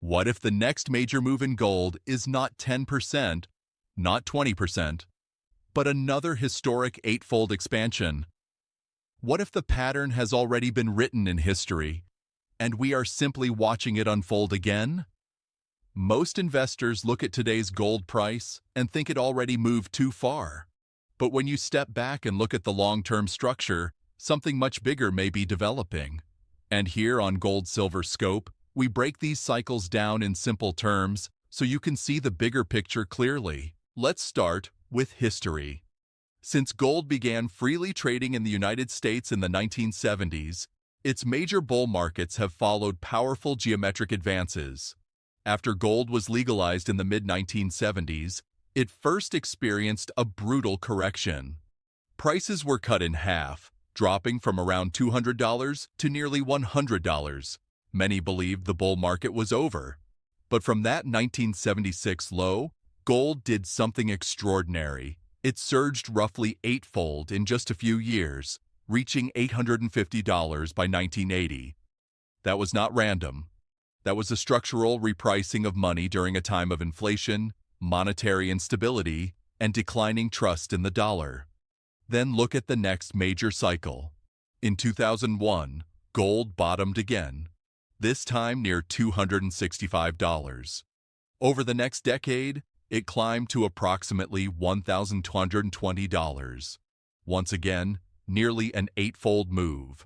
What if the next major move in gold is not 10%, not 20%, but another historic eightfold expansion? What if the pattern has already been written in history, and we are simply watching it unfold again? Most investors look at today's gold price and think it already moved too far. But when you step back and look at the long-term structure, something much bigger may be developing. And here on Gold Silver Scope, we break these cycles down in simple terms so you can see the bigger picture clearly. Let's start with history. Since gold began freely trading in the United States in the 1970s, its major bull markets have followed powerful geometric advances. After gold was legalized in the mid-1970s, it first experienced a brutal correction. Prices were cut in half, dropping from around $200 to nearly $100. Many believed the bull market was over. But from that 1976 low, gold did something extraordinary. It surged roughly eightfold in just a few years, reaching $850 by 1980. That was not random. That was a structural repricing of money during a time of inflation, monetary instability, and declining trust in the dollar. Then look at the next major cycle. In 2001, gold bottomed again, this time near $265. Over the next decade, it climbed to approximately $1,220. Once again, nearly an eightfold move.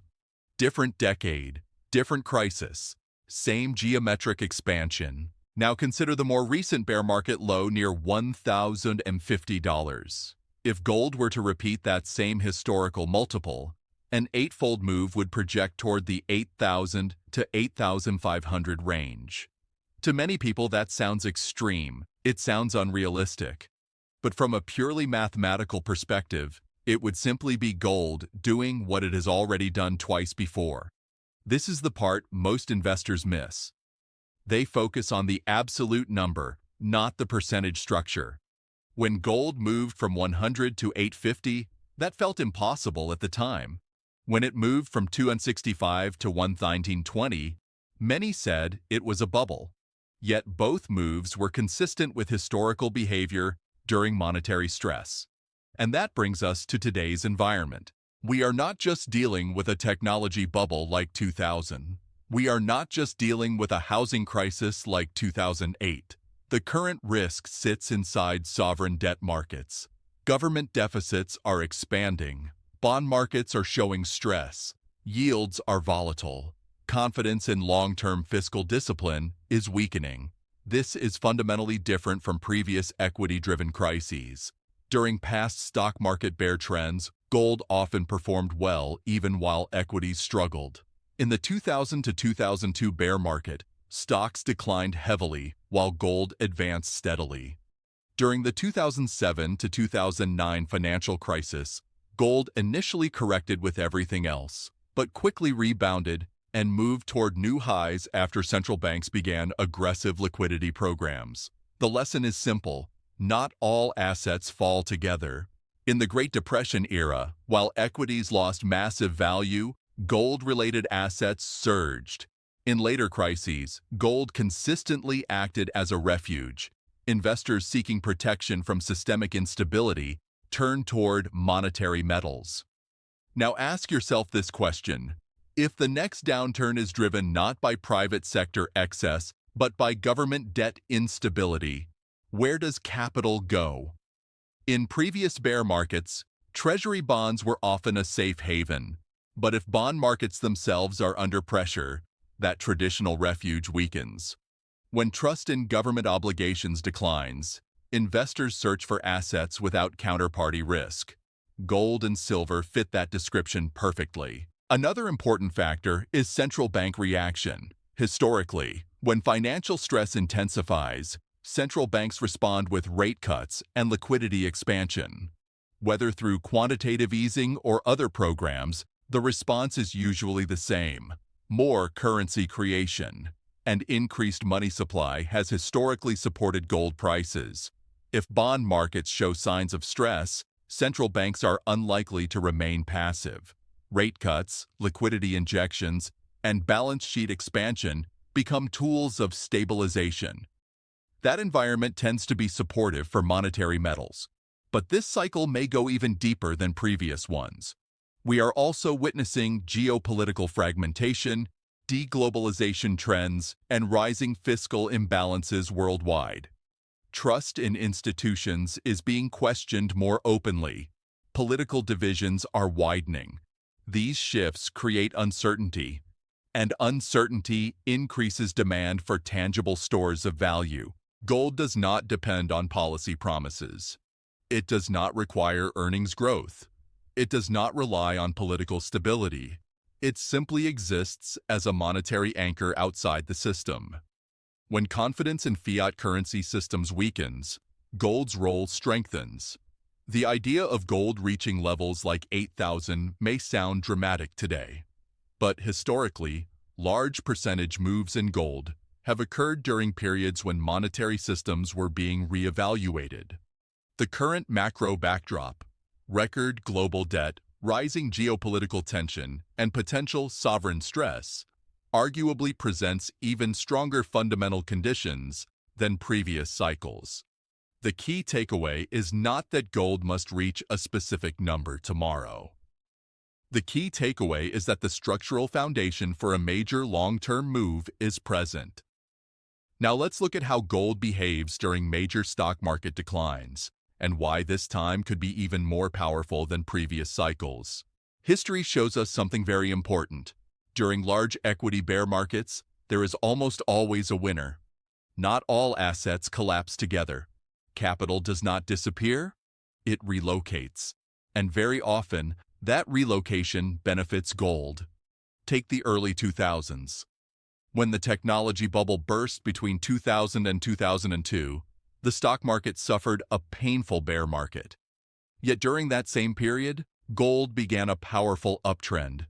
Different decade, different crisis, same geometric expansion. Now consider the more recent bear market low near $1,050. If gold were to repeat that same historical multiple, an eightfold move would project toward the 8,000 to 8,500 range. To many people, that sounds extreme. It sounds unrealistic. But from a purely mathematical perspective, it would simply be gold doing what it has already done twice before. This is the part most investors miss. They focus on the absolute number, not the percentage structure. When gold moved from 100 to 850, that felt impossible at the time. When it moved from 265 to 1,920, many said it was a bubble. Yet both moves were consistent with historical behavior during monetary stress. And that brings us to today's environment. We are not just dealing with a technology bubble like 2000. We are not just dealing with a housing crisis like 2008. The current risk sits inside sovereign debt markets. Government deficits are expanding. Bond markets are showing stress. Yields are volatile. Confidence in long-term fiscal discipline is weakening. This is fundamentally different from previous equity-driven crises. During past stock market bear trends, gold often performed well even while equities struggled. In the 2000 to 2002 bear market, stocks declined heavily while gold advanced steadily. During the 2007 to 2009 financial crisis, gold initially corrected with everything else, but quickly rebounded and moved toward new highs after central banks began aggressive liquidity programs. The lesson is simple: not all assets fall together. In the Great Depression era, while equities lost massive value, gold-related assets surged. In later crises, gold consistently acted as a refuge. Investors seeking protection from systemic instability turned toward monetary metals. Now ask yourself this question: if the next downturn is driven not by private sector excess, but by government debt instability, where does capital go? In previous bear markets, treasury bonds were often a safe haven. But if bond markets themselves are under pressure, that traditional refuge weakens. When trust in government obligations declines, investors search for assets without counterparty risk. Gold and silver fit that description perfectly. Another important factor is central bank reaction. Historically, when financial stress intensifies, central banks respond with rate cuts and liquidity expansion. Whether through quantitative easing or other programs, the response is usually the same: more currency creation. And increased money supply has historically supported gold prices. If bond markets show signs of stress, central banks are unlikely to remain passive. Rate cuts, liquidity injections, and balance sheet expansion become tools of stabilization. That environment tends to be supportive for monetary metals. But this cycle may go even deeper than previous ones. We are also witnessing geopolitical fragmentation, deglobalization trends, and rising fiscal imbalances worldwide. Trust in institutions is being questioned more openly. Political divisions are widening. These shifts create uncertainty, and uncertainty increases demand for tangible stores of value. Gold does not depend on policy promises. It does not require earnings growth. It does not rely on political stability. It simply exists as a monetary anchor outside the system. When confidence in fiat currency systems weakens, gold's role strengthens. The idea of gold reaching levels like 8,000 may sound dramatic today. But historically, large percentage moves in gold have occurred during periods when monetary systems were being reevaluated. The current macro backdrop, record global debt, rising geopolitical tension, and potential sovereign stress, arguably presents even stronger fundamental conditions than previous cycles. The key takeaway is not that gold must reach a specific number tomorrow. The key takeaway is that the structural foundation for a major long-term move is present. Now let's look at how gold behaves during major stock market declines, and why this time could be even more powerful than previous cycles. History shows us something very important. During large equity bear markets, there is almost always a winner. Not all assets collapse together. Capital does not disappear, it relocates. And very often, that relocation benefits gold. Take the early 2000s. When the technology bubble burst between 2000 and 2002, the stock market suffered a painful bear market. Yet during that same period, gold began a powerful uptrend.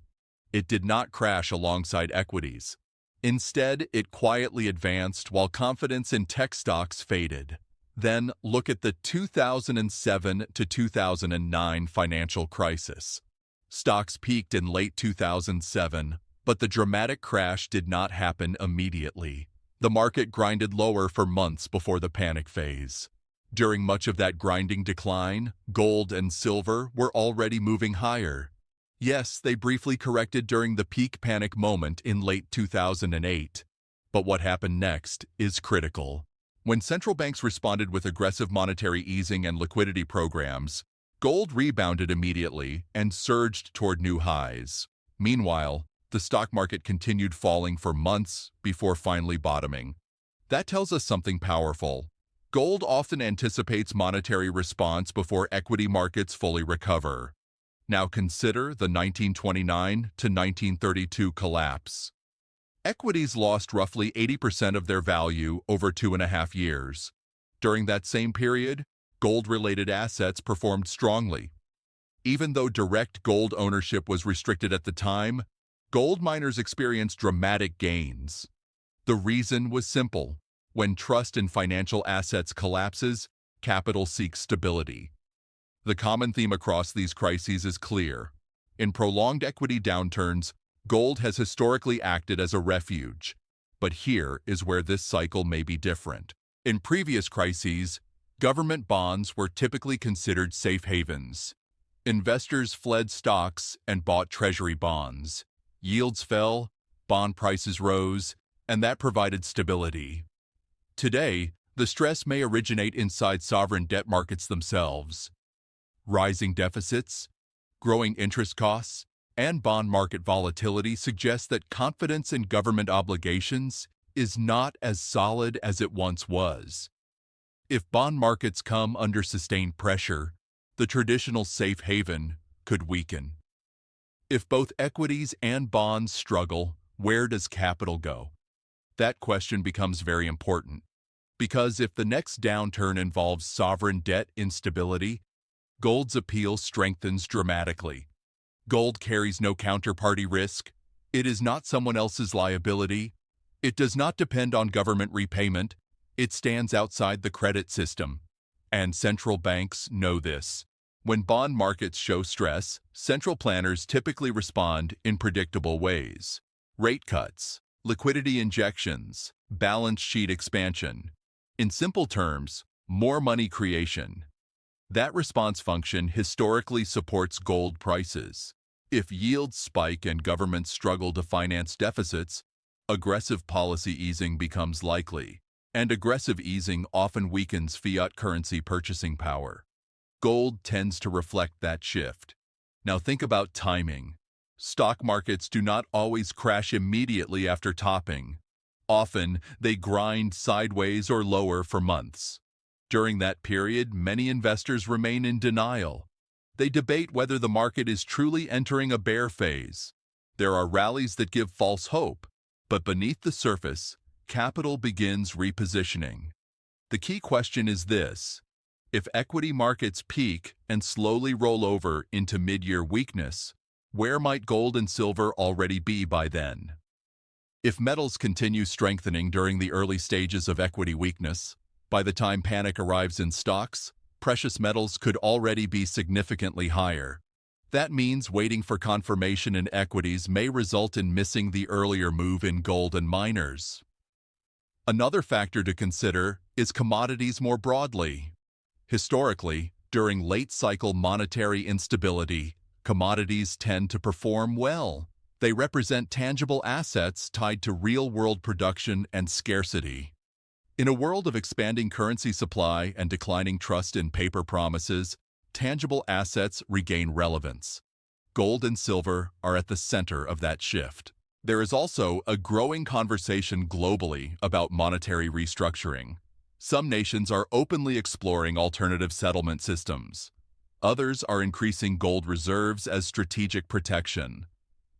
It did not crash alongside equities. Instead, it quietly advanced while confidence in tech stocks faded. Then look at the 2007 to 2009 financial crisis. Stocks peaked in late 2007, but the dramatic crash did not happen immediately. The market grinded lower for months before the panic phase. During much of that grinding decline, gold and silver were already moving higher. Yes, they briefly corrected during the peak panic moment in late 2008. But what happened next is critical. When central banks responded with aggressive monetary easing and liquidity programs, gold rebounded immediately and surged toward new highs. Meanwhile, the stock market continued falling for months before finally bottoming. That tells us something powerful. Gold often anticipates monetary response before equity markets fully recover. Now consider the 1929 to 1932 collapse. Equities lost roughly 80% of their value over 2.5 years. During that same period, gold-related assets performed strongly. Even though direct gold ownership was restricted at the time, gold miners experienced dramatic gains. The reason was simple. When trust in financial assets collapses, capital seeks stability. The common theme across these crises is clear. In prolonged equity downturns, gold has historically acted as a refuge. But here is where this cycle may be different. In previous crises, government bonds were typically considered safe havens. Investors fled stocks and bought treasury bonds. Yields fell, bond prices rose, and that provided stability. Today, the stress may originate inside sovereign debt markets themselves. Rising deficits, growing interest costs, and bond market volatility suggest that confidence in government obligations is not as solid as it once was. If bond markets come under sustained pressure, the traditional safe haven could weaken. If both equities and bonds struggle, where does capital go? That question becomes very important, because if the next downturn involves sovereign debt instability, gold's appeal strengthens dramatically. Gold carries no counterparty risk. It is not someone else's liability. It does not depend on government repayment. It stands outside the credit system. And central banks know this. When bond markets show stress, central planners typically respond in predictable ways. Rate cuts, Liquidity injections, balance sheet expansion. In simple terms, more money creation. That response function historically supports gold prices. If yields spike and governments struggle to finance deficits, aggressive policy easing becomes likely, and aggressive easing often weakens fiat currency purchasing power. Gold tends to reflect that shift. Now think about timing. Stock markets do not always crash immediately after topping. Often, they grind sideways or lower for months. During that period, many investors remain in denial. They debate whether the market is truly entering a bear phase. There are rallies that give false hope, but beneath the surface, capital begins repositioning. The key question is this: if equity markets peak and slowly roll over into mid-year weakness, where might gold and silver already be by then? If metals continue strengthening during the early stages of equity weakness, by the time panic arrives in stocks, precious metals could already be significantly higher. That means waiting for confirmation in equities may result in missing the earlier move in gold and miners. Another factor to consider is commodities more broadly. Historically, during late-cycle monetary instability, commodities tend to perform well. They represent tangible assets tied to real-world production and scarcity. In a world of expanding currency supply and declining trust in paper promises, tangible assets regain relevance. Gold and silver are at the center of that shift. There is also a growing conversation globally about monetary restructuring. Some nations are openly exploring alternative settlement systems. Others are increasing gold reserves as strategic protection.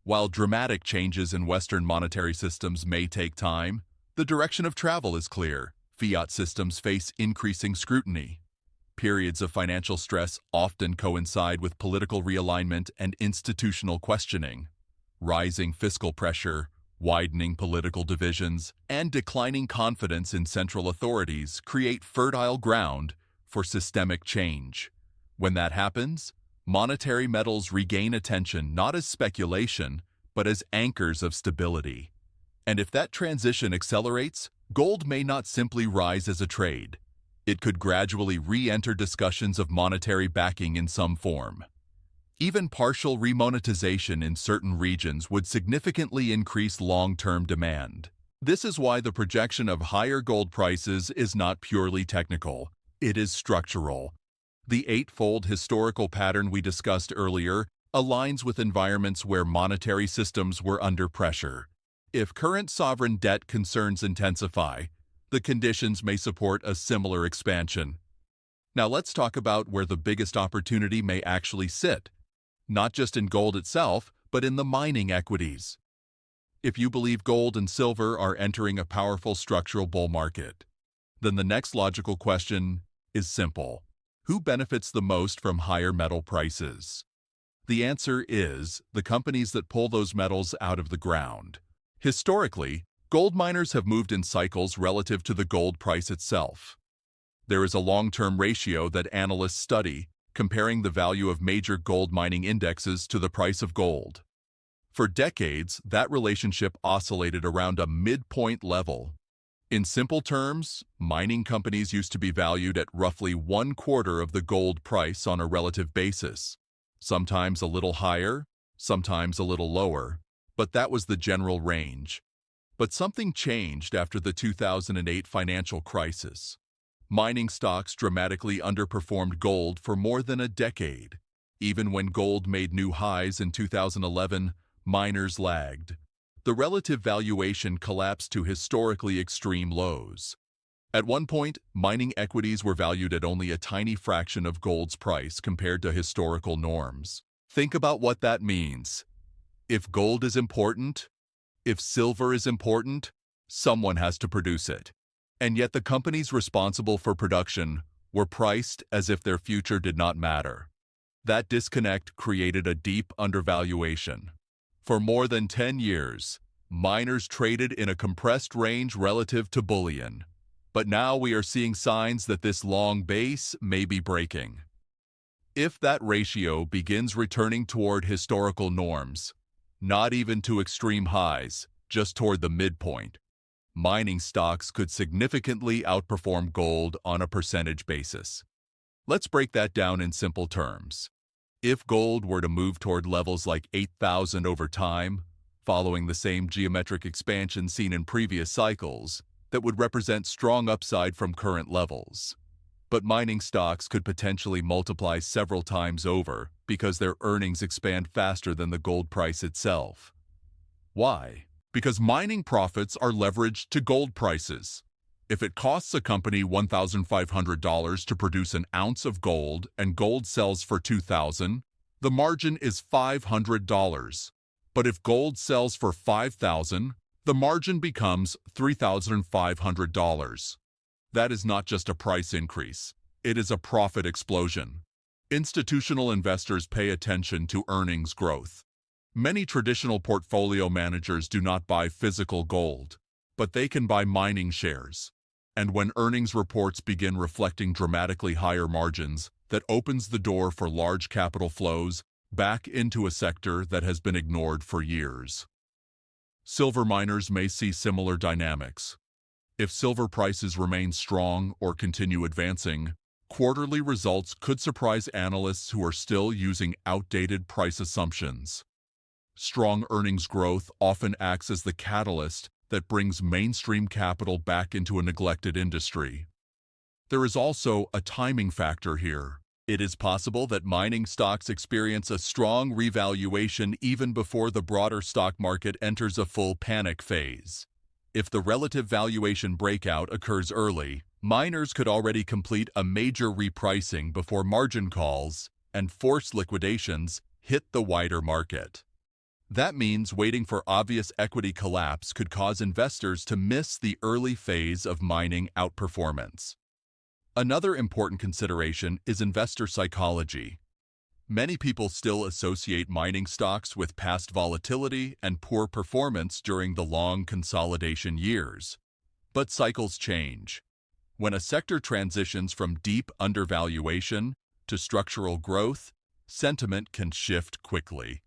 While dramatic changes in Western monetary systems may take time, the direction of travel is clear. Fiat systems face increasing scrutiny. Periods of financial stress often coincide with political realignment and institutional questioning. Rising fiscal pressure, widening political divisions, and declining confidence in central authorities create fertile ground for systemic change. When that happens, monetary metals regain attention not as speculation, but as anchors of stability. And if that transition accelerates, gold may not simply rise as a trade. It could gradually re-enter discussions of monetary backing in some form. Even partial remonetization in certain regions would significantly increase long-term demand. This is why the projection of higher gold prices is not purely technical. It is structural. The eightfold historical pattern we discussed earlier aligns with environments where monetary systems were under pressure. If current sovereign debt concerns intensify, the conditions may support a similar expansion. Now let's talk about where the biggest opportunity may actually sit, not just in gold itself, but in the mining equities. If you believe gold and silver are entering a powerful structural bull market, then the next logical question is simple. Who benefits the most from higher metal prices? The answer is the companies that pull those metals out of the ground. Historically, gold miners have moved in cycles relative to the gold price itself. There is a long-term ratio that analysts study, comparing the value of major gold mining indexes to the price of gold. For decades, that relationship oscillated around a midpoint level. In simple terms, mining companies used to be valued at roughly 1/4 of the gold price on a relative basis, sometimes a little higher, sometimes a little lower, but that was the general range. But something changed after the 2008 financial crisis. Mining stocks dramatically underperformed gold for more than a decade. Even when gold made new highs in 2011, miners lagged. The relative valuation collapsed to historically extreme lows. At one point, mining equities were valued at only a tiny fraction of gold's price compared to historical norms. Think about what that means. If gold is important, if silver is important, someone has to produce it. And yet the companies responsible for production were priced as if their future did not matter. That disconnect created a deep undervaluation. For more than 10 years, miners traded in a compressed range relative to bullion. But now we are seeing signs that this long base may be breaking. If that ratio begins returning toward historical norms, not even to extreme highs, just toward the midpoint. Mining stocks could significantly outperform gold on a percentage basis. Let's break that down in simple terms. If gold were to move toward levels like 8,000 over time, following the same geometric expansion seen in previous cycles, that would represent strong upside from current levels. But mining stocks could potentially multiply several times over because their earnings expand faster than the gold price itself. Why? Because mining profits are leveraged to gold prices. If it costs a company $1,500 to produce an ounce of gold and gold sells for $2,000, the margin is $500. But if gold sells for $5,000, the margin becomes $3,500. That is not just a price increase, it is a profit explosion. Institutional investors pay attention to earnings growth. Many traditional portfolio managers do not buy physical gold, but they can buy mining shares. And when earnings reports begin reflecting dramatically higher margins, that opens the door for large capital flows back into a sector that has been ignored for years. Silver miners may see similar dynamics. If silver prices remain strong or continue advancing, quarterly results could surprise analysts who are still using outdated price assumptions. Strong earnings growth often acts as the catalyst that brings mainstream capital back into a neglected industry. There is also a timing factor here. It is possible that mining stocks experience a strong revaluation even before the broader stock market enters a full panic phase. If the relative valuation breakout occurs early, miners could already complete a major repricing before margin calls and forced liquidations hit the wider market. That means waiting for obvious equity collapse could cause investors to miss the early phase of mining outperformance. Another important consideration is investor psychology. Many people still associate mining stocks with past volatility and poor performance during the long consolidation years. But cycles change. When a sector transitions from deep undervaluation to structural growth, sentiment can shift quickly.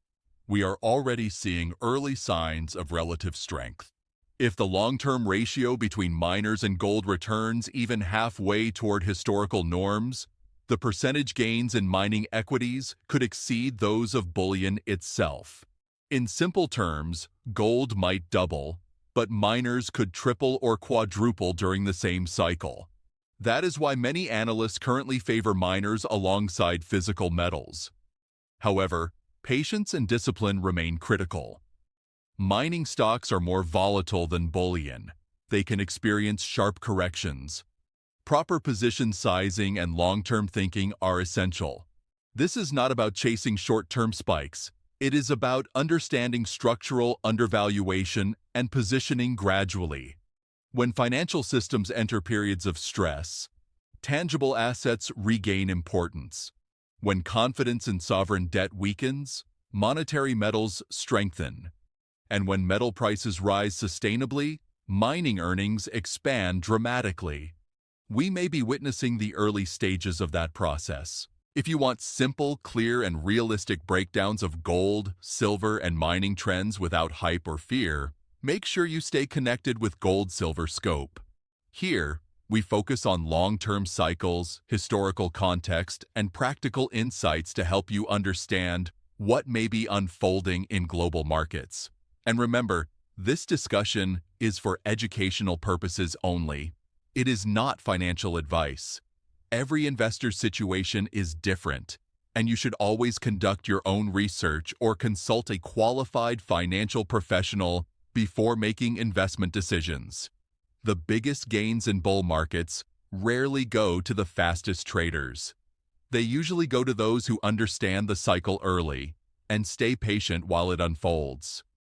We are already seeing early signs of relative strength. If the long-term ratio between miners and gold returns even halfway toward historical norms, the percentage gains in mining equities could exceed those of bullion itself. In simple terms, gold might double, but miners could triple or quadruple during the same cycle. That is why many analysts currently favor miners alongside physical metals. However, patience and discipline remain critical. Mining stocks are more volatile than bullion. They can experience sharp corrections. Proper position sizing and long-term thinking are essential. This is not about chasing short-term spikes. It is about understanding structural undervaluation and positioning gradually. When financial systems enter periods of stress, tangible assets regain importance. When confidence in sovereign debt weakens, monetary metals strengthen. And when metal prices rise sustainably, mining earnings expand dramatically. We may be witnessing the early stages of that process. If you want simple, clear, and realistic breakdowns of gold, silver, and mining trends without hype or fear, make sure you stay connected with Gold Silver Scope. Here, we focus on long-term cycles, historical context, and practical insights to help you understand what may be unfolding in global markets. And remember, this discussion is for educational purposes only. It is not financial advice. Every investor's situation is different, and you should always conduct your own research or consult a qualified financial professional before making investment decisions. The biggest gains in bull markets rarely go to the fastest traders. They usually go to those who understand the cycle early and stay patient while it unfolds.